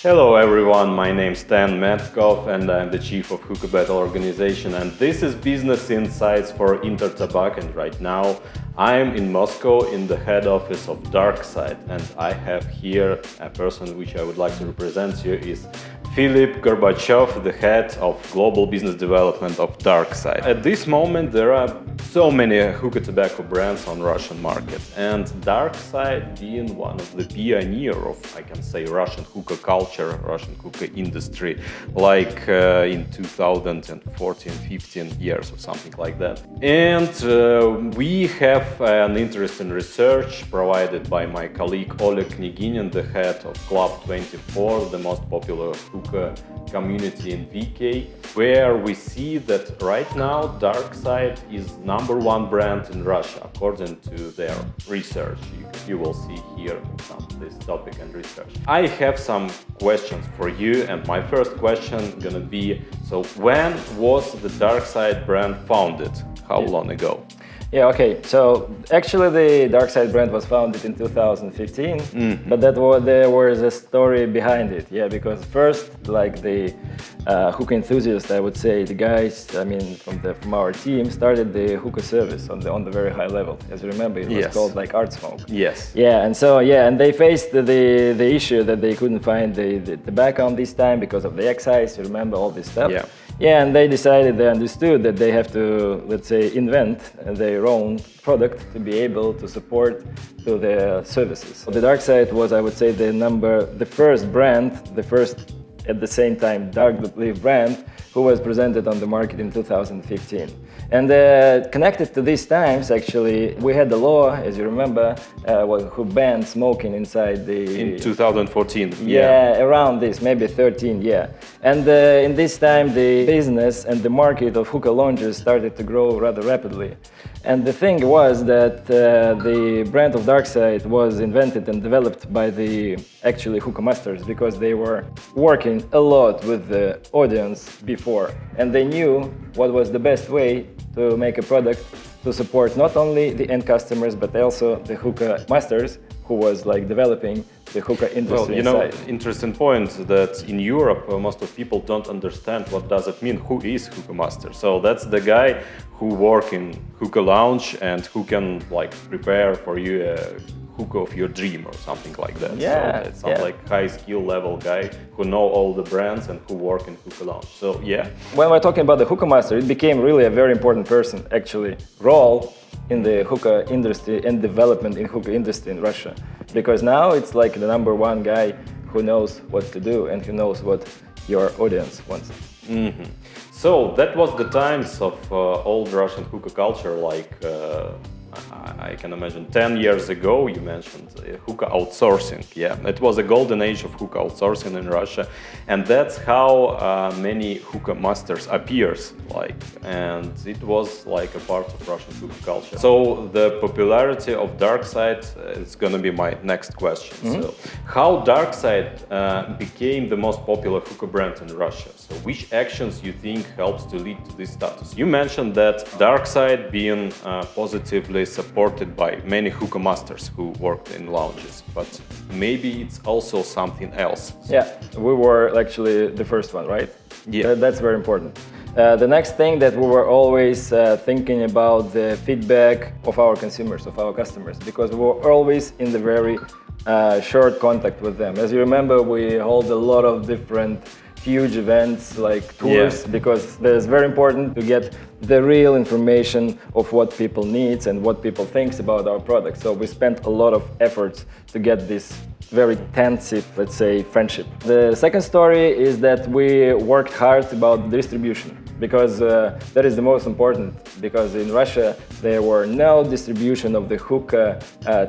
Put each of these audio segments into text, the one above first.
Hello everyone, my name's Dan Metkov and I'm the chief of HookahBattle organization, and this is Business Insights for Intertabac, and right now I'm in Moscow in the head office of Darkside, and I have here a person which I would like to represent you is Philipp Gorbachev, the head of global business development of Darkside. At this moment there are so many hookah tobacco brands on Russian market, and Darkside being one of the pioneer of, I can say, Russian hookah culture, Russian hookah industry, like in 2014-15 years or something like that. And we have an interesting research provided by my colleague Oleg Knyginin, the head of Club 24, the most popular hookah community in VK, where we see that right now Darkside is #1 brand in Russia according to their research. You will see here some this topic and research. I have some questions for you, and my first question gonna be, so when was the Darkside brand founded? How long ago? Yeah, okay. So actually the Darkside brand was founded in 2015, but there was a story behind it. Yeah, because first, like the hookah enthusiasts, I would say, the guys, I mean, from our team started the hookah service on the very high level. As you remember, it was called like Art Smoke. Yes. Yeah, and so and they faced the issue that they couldn't find the tobacco on this time because of the excise. You remember all this stuff. Yeah. Yeah, and they understood that they have to, let's say, invent their own product to be able to support to the services. So the Darkside was, I would say, the first brand, the first at the same time dark leaf brand who was presented on the market in 2015. And connected to these times, actually, we had the law, as you remember, who banned smoking inside the... In 2014. Yeah, around this, maybe 13, yeah. And in this time, the business and the market of hookah lounges started to grow rather rapidly. And the thing was that the brand of Darkside was invented and developed by the actually hookah masters, because they were working a lot with the audience before, and they knew what was the best way to make a product to support not only the end customers but also the hookah masters who was like developing the hookah industry. Well, you know, interesting point that in Europe most of people don't understand what does it mean, who is hookah master. So that's the guy who work in hookah lounge and who can like prepare for you a hookah of your dream or something like that. Yeah, so it sounds like high skill level guy who know all the brands and who work in hookah lounge. So yeah. When we're talking about the hookah master, it became really a very important person, actually, role in the hookah industry and development in hookah industry in Russia. Because now it's like the #1 guy who knows what to do and who knows what your audience wants. So that was the times of old Russian hookah culture, like I can imagine 10 years ago. You mentioned hookah outsourcing. Yeah, it was a golden age of hookah outsourcing in Russia, and that's how many hookah masters appears, like, and it was like a part of Russian hookah culture. So the popularity of Darkside is gonna be my next question. So how Darkside became the most popular hookah brand in Russia? So which actions you think helps to lead to this status? You mentioned that Darkside being positively supported by many hookah masters who worked in lounges, but maybe it's also something else. Yeah, we were actually the first one, right? Yeah. That's very important. The next thing that we were always thinking about the feedback of our consumers, of our customers, because we were always in the very short contact with them. As you remember, we hold a lot of different huge events like tours, because there's very important to get the real information of what people needs and what people thinks about our product. So we spent a lot of efforts to get this very intensive, let's say, friendship. The second story is that we worked hard about distribution, because that is the most important, because in Russia there were no distribution of the hookah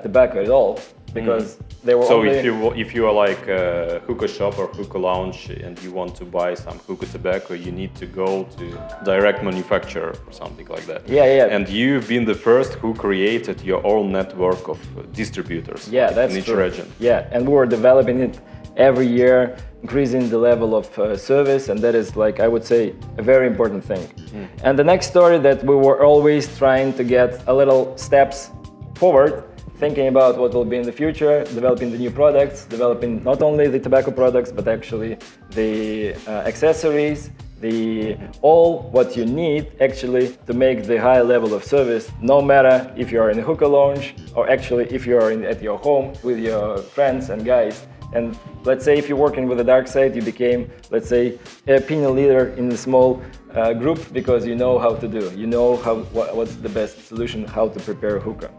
tobacco at all, because they were so only... if you are like a hookah shop or hookah lounge and you want to buy some hookah tobacco, you need to go to direct manufacturer or something like that. Yeah. And you've been the first who created your own network of distributors. Yeah, that's in each true. region. Yeah, and we were developing it every year, increasing the level of service, and that is, like, I would say, a very important thing. And the next story, that we were always trying to get a little steps forward thinking about what will be in the future, developing the new products, developing not only the tobacco products, but actually the accessories, all what you need actually to make the high level of service, no matter if you are in a hookah lounge or actually if you are at your home with your friends and guys. And let's say if you're working with the Darkside, you became, let's say, a opinion leader in a small group because you know how to do. You know what's the best solution, how to prepare a hookah.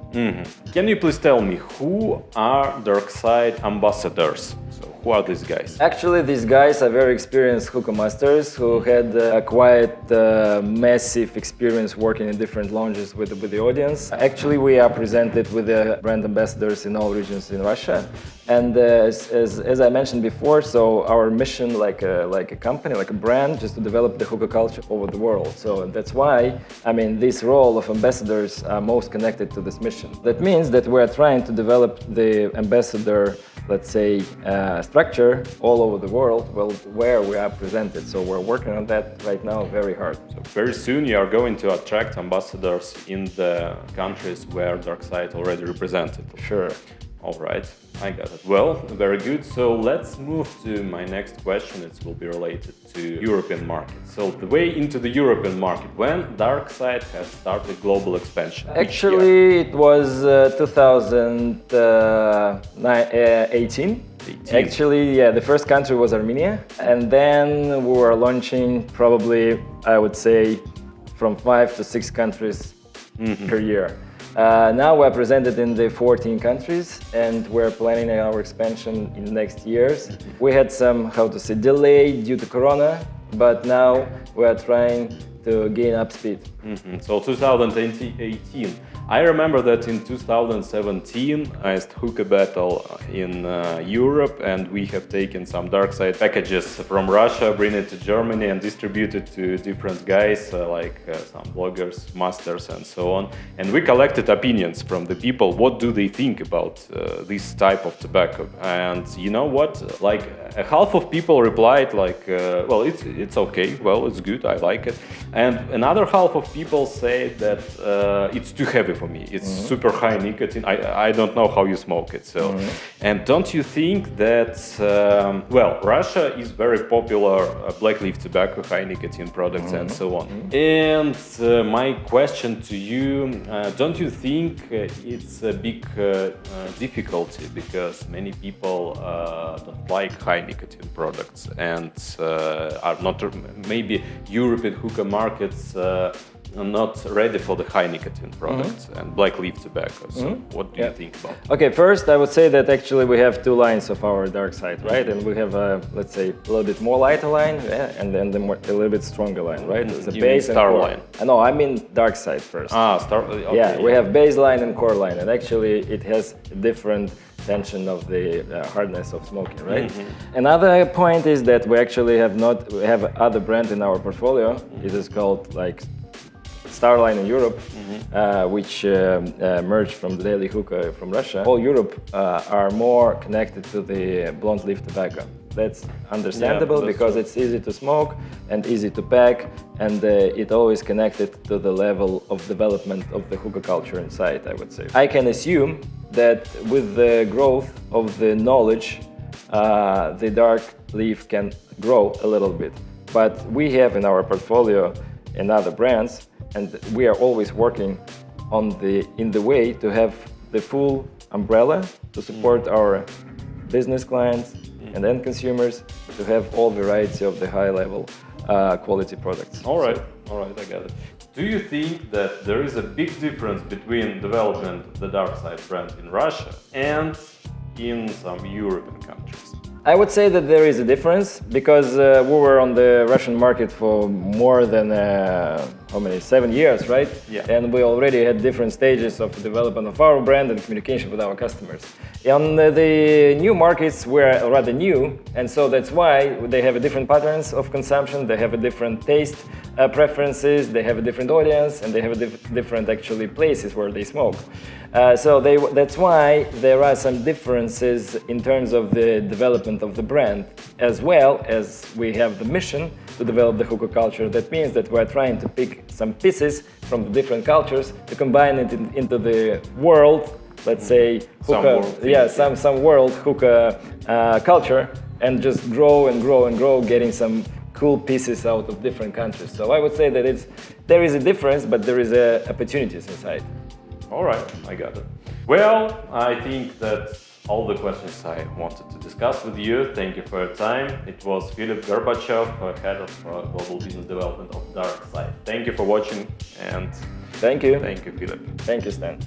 Can you please tell me who are Darkside ambassadors? So who are these guys? Actually, these guys are very experienced hookah masters who had a quite massive experience working in different lounges with the audience. Actually, we are presented with the brand ambassadors in all regions in Russia. And as I mentioned before, so our mission, like a company, like a brand, just to develop the hookah culture over the world. So that's why, I mean, this role of ambassadors are most connected to this mission. That means that we're trying to develop the ambassador, let's say, structure all over the world, where we are presented. So we're working on that right now very hard. So very soon you are going to attract ambassadors in the countries where Darkside already represented. Sure. All right, I got it. Well, very good. So let's move to my next question. It will be related to European market. So the way into the European market, when Darkside has started global expansion? Actually, it was 2018. Actually, yeah, the first country was Armenia. And then we were launching probably, I would say, from 5 to 6 countries per year. Now we're presented in the 14 countries and we're planning our expansion in the next years. We had some, delay due to Corona, but now we're trying to gain up speed. So 2018. I remember that in 2017 I asked HookahBattle in Europe, and we have taken some Darkside packages from Russia, bring it to Germany and distribute it to different guys some bloggers, masters and so on. And we collected opinions from the people. What do they think about this type of tobacco? And you know what? Like half of people replied well, it's okay, well, it's good, I like it. And another half of people say that it's too heavy for me. It's super high nicotine. I don't know how you smoke it. So, and don't you think that Russia is very popular black leaf tobacco, high nicotine products, and so on. And my question to you: don't you think it's a big difficulty because many people don't like high nicotine products and are not maybe European hookah markets are not ready for the high nicotine products and black leaf tobacco. So what do you think about it? Okay, first I would say that actually we have two lines of our Darkside, right? And we have a, let's say, a little bit more lighter line, and then a little bit stronger line, right? The base and star core line. No, I mean Darkside first. Star. Okay, yeah, we have base line and core line, and actually it has a different tension of the hardness of smoking, right? Another point is that we actually we have other brand in our portfolio. It is called like Starline in Europe, which merged from the Daily Hookah from Russia. All Europe are more connected to the blonde leaf tobacco. That's understandable because it's easy to smoke and easy to pack, and it always connected to the level of development of the hookah culture inside, I would say. I can assume that with the growth of the knowledge, the dark leaf can grow a little bit. But we have in our portfolio and other brands, and we are always working on in the way to have the full umbrella to support our business clients and end consumers to have all variety of the high level quality products. All right, I got it. Do you think that there is a big difference between development of the Darkside brand in Russia and in some European countries? I would say that there is a difference because we were on the Russian market for more than 7 years, right? Yeah. And we already had different stages of development of our brand and communication with our customers. On the new markets, we're rather new, and so that's why they have a different patterns of consumption, they have a different taste preferences, they have a different audience, and they have a different actually places where they smoke. That's why there are some differences in terms of the development of the brand, as well as we have the mission to develop the hookah culture. That means that we're trying to pick some pieces from the different cultures to combine it into the world let's say, Some hookah, world yeah, thing, some world hookah culture, and just grow and grow and grow, getting some cool pieces out of different countries. So I would say that there is a difference, but there is opportunities inside. All right, I got it. Well, I think that's all the questions I wanted to discuss with you. Thank you for your time. It was Philipp Gorbachev, Head of Global Business Development of Darkside. Thank you for watching, and Thank you. thank you, Philipp. Thank you, Stan.